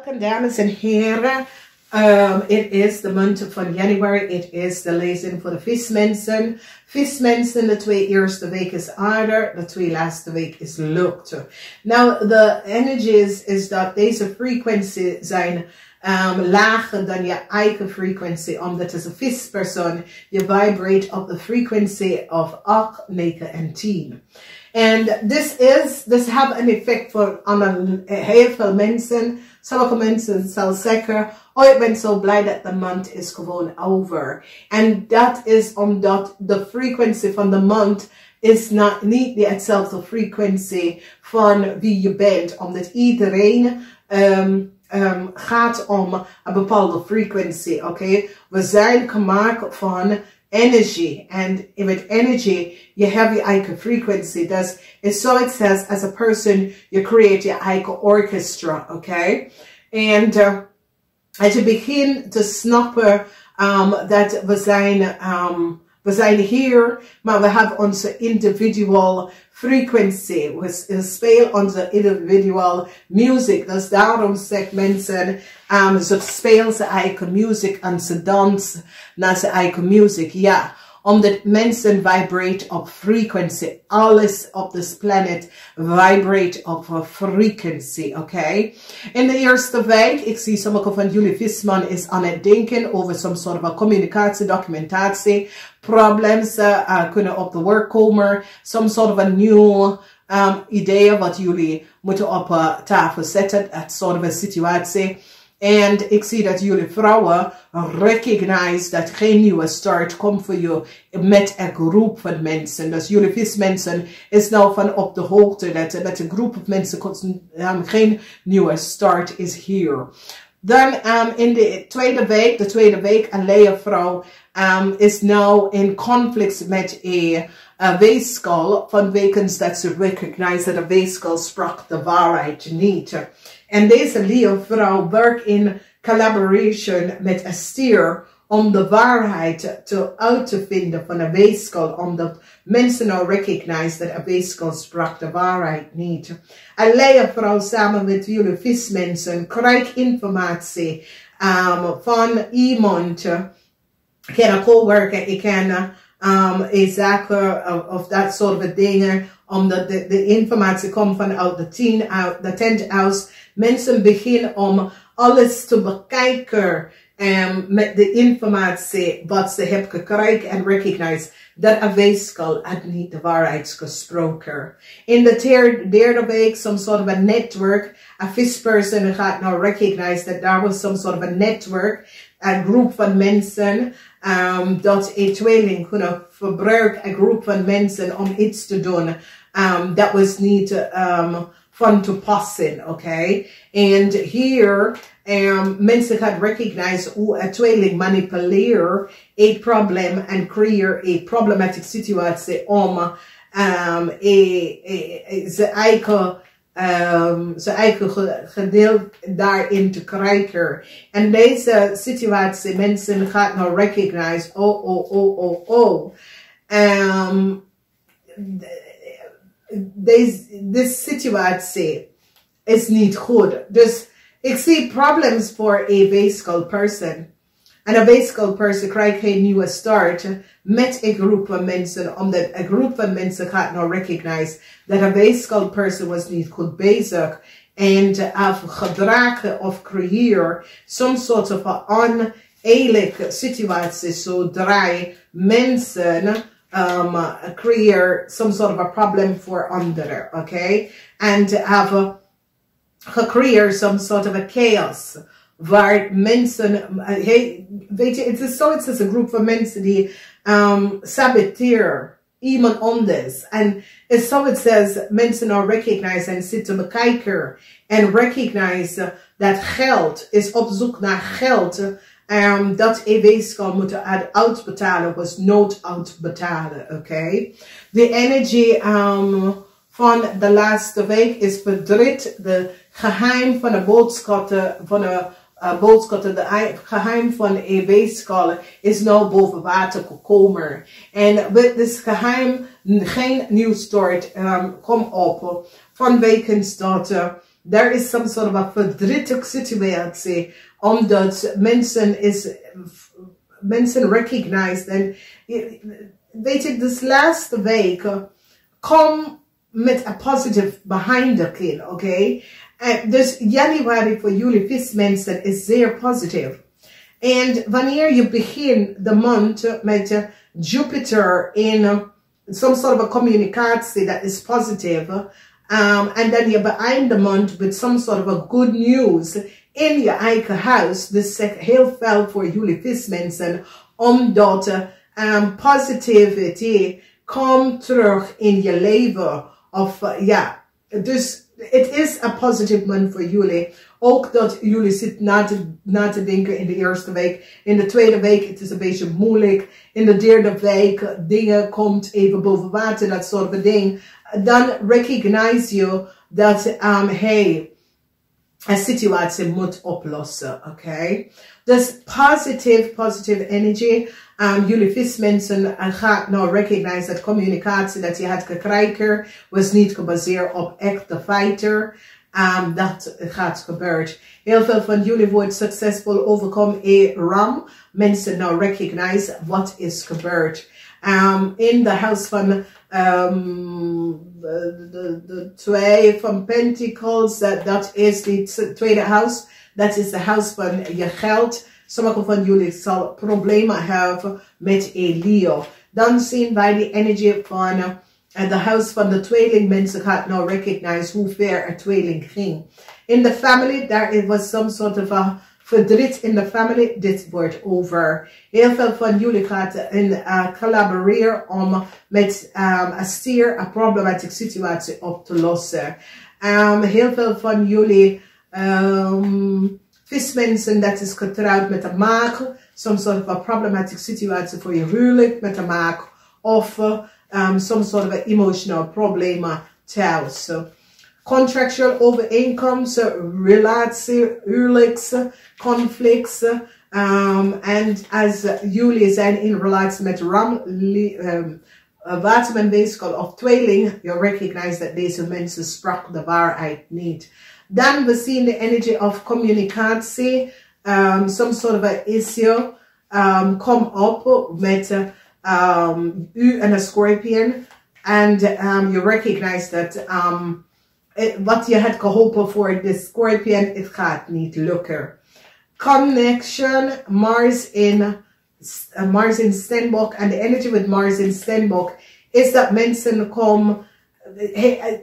Welcome, dames en heren. It is the month van January. It is de lezing voor de vismensen. Vismensen, de 2 eerste week is aarde, de 2 laatste week is lucht. Now, the energies is dat deze frequentie zijn lager dan je eigen frequency, omdat als een vispersoon je vibrate op de frequency of 8, 9 en 10. And this have an effect on heel veel mensen. Sommige mensen zal zeggen, oh, ik ben zo blij dat de maand is gewoon over. En dat is omdat de frequency van de maand is niet hetzelfde frequentie van wie je bent. Omdat iedereen gaat om een bepaalde frequency, oké? We zijn gemaakt van energy, and with energy you have your eigen frequency. That's it's so it says as a person you create your eigen orchestra, okay? And as you begin to snappen dat we zijn hier, maar we hebben onze individual frequency. We spelen onze individual music. Dus daarom zegt mensen, ze spelen zijn eigen muziek en ze dansen naar zijn eigen muziek. Ja, omdat mensen vibrate op frequency. Alles op this planet vibrate op frequency, oké? In de eerste week, ik zie sommige van jullie visman is aan het denken over some sort of communicatie, documentatie, problems kunnen op de werk komen, some sort of a new idee wat jullie moeten op tafel zetten, dat soort of een situatie. En ik zie dat jullie vrouwen recognize dat geen nieuwe start komt voor je met een groep van mensen. Dus jullie vismensen is nou van op de hoogte dat met een groep van mensen geen nieuwe start is hier. Dan in de tweede week, een leervrouw is nou in conflict met een weeskal, vanwege dat ze recognize dat de weeskal sprak de waarheid niet. En deze leervrouw werkt in collaboration met een stier om de waarheid uit te vinden van een weeskal, omdat mensen nou recognize dat een weeskal sprak de waarheid niet. Een leervrouw samen met jullie vismensen krijgt informatie van iemand, ik ken een coworker, ik ken een zaken of dat soort dingen, omdat de informatie komt vanuit de tent house. Mensen beginnen om alles te bekijken met de informatie wat ze hebben gekregen en recognize dat een weeskal had niet de waarheid gesproken. In de derde week, some sort of a network, a visperson gaat nou recognize that there was some sort of a network, een groep van mensen, dat een tweeling kunnen gebruiken, een groep van mensen om iets te doen. Dat was niet van toepassing, oké? En hier, mensen gaan recognize hoe een tweeling manipuleert een probleem en creëert een problematische situatie om zijn eigen gedeelte daarin te krijgen. En deze situatie, mensen gaan nou recognize, deze situatie is niet goed. Dus ik zie problems voor een weeskal person. En een weeskal person krijgt geen nieuwe start met een groep van mensen, omdat een groep van mensen gaat nou recognize dat een weeskal person was niet goed bezig. En gedragen of creëer some sort of oneerlijke situatie, zodra mensen creëer some sort of a problem voor anderen, oké? En hebben gecreëerd some sort of a chaos, waar mensen, weet je, het is zoiets als een groep van mensen die saboteren iemand anders. En it's zoiets als mensen nou recognize en zitten bekijken en recognize dat geld is op zoek naar geld. Dat een weeskal moeten uitbetalen, was nood uitbetalen, oké? De energie van de laatste week is verdriet, de geheim van de boodschappen, de geheim van een weeskal is nou boven water gekomen. En met dit geheim geen nieuw start komt op, vanwege dat Er is some soort van verdrietige situatie, omdat mensen recognize en weet je, dus laatste week kom met een positive behind the kin, oké? Dus januari voor jullie vismensen is zeer positief. En wanneer je begint de maand met Jupiter in some sort of a communicatie dat is positief, en dan je beëindigt de maand met some sort of a good news in je eigen huis. Dus zeg heel veel voor jullie vismensen, omdat positivity komt terug in je leven. Of ja, dus het is een positive maand voor jullie. Ook dat jullie zitten na te denken in de eerste week. In de tweede week het is een beetje moeilijk. In de derde week dingen komt even boven water, dat soort van ding. Dan recognize je dat hey, een situatie moet oplossen, oké? Dus positive energy. Jullie vismensen gaan nou recognize dat communicatie dat je had gekregen was niet gebaseerd op echte feiten. Dat gaat gebeuren. Heel veel van jullie wordt succesvol overkomen in RAM. Mensen nou recognize wat is gebeurd. In de huis van de twee van Pentacles, dat is die tweede huis. Dat is de huis van je geld. Sommige van jullie zal problemen hebben met Leo. Dan zien wij die energie van de huis van de tweeling. Mensen gaat nou recognize hoe ver een tweeling ging. In de family, daar was some sort of a verdriet in de family. Dit wordt over. Heel veel van jullie gaat collaboreren om met een stier een problematische situatie op te lossen. Heel veel van jullie vismensen dat is getrouwd met een maag. Some sort of a problematische situatie voor je huwelijk met een maag. Of some sort of emotional problemen thuis. Contractual overeenkomsten, relatie, huwelijks, conflicts. En als jullie zijn in relatie met watermanweeskal of tweeling, you recognize dat deze mensen sprak de waarheid niet. Dan we zien de energy of communicatie, some sort of a issue, kom op met u en een scorpion. And you recognize that wat je had gehopen voor de scorpion, het gaat niet lukken. Connection, Mars in Steenbok. And the energy with Mars in Steenbok is dat mensen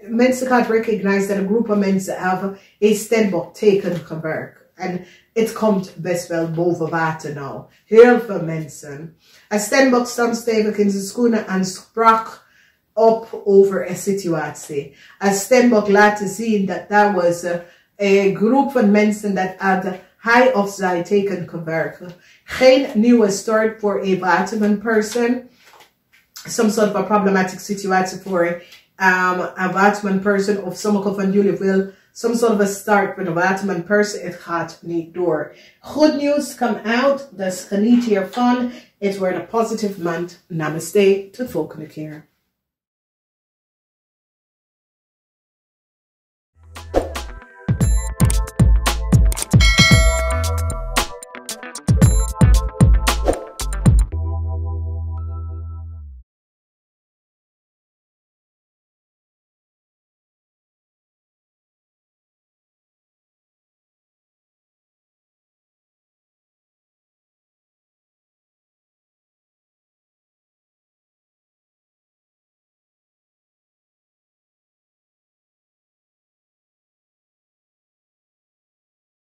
mensen gaan recognize dat een groep van mensen hebben een Steenbok teken gewerkt. En het komt best wel boven water nou. Heel veel mensen. Een Steenbok stond stevig in zijn schoenen en sprak op over een situatie. Een Steenbok laten zien dat daar was een groep van mensen dat had hij of zij teken gewerkt. Geen nieuwe start voor een waterman person. Some sort of a problematic situatie voor een waterman person. Of sommige van jullie wil some sort of a start with a waterman person. Het gaat niet door. Good news come out. Dus geniet hiervan. Het wordt een positive month. Namaste. Tot volgende keer.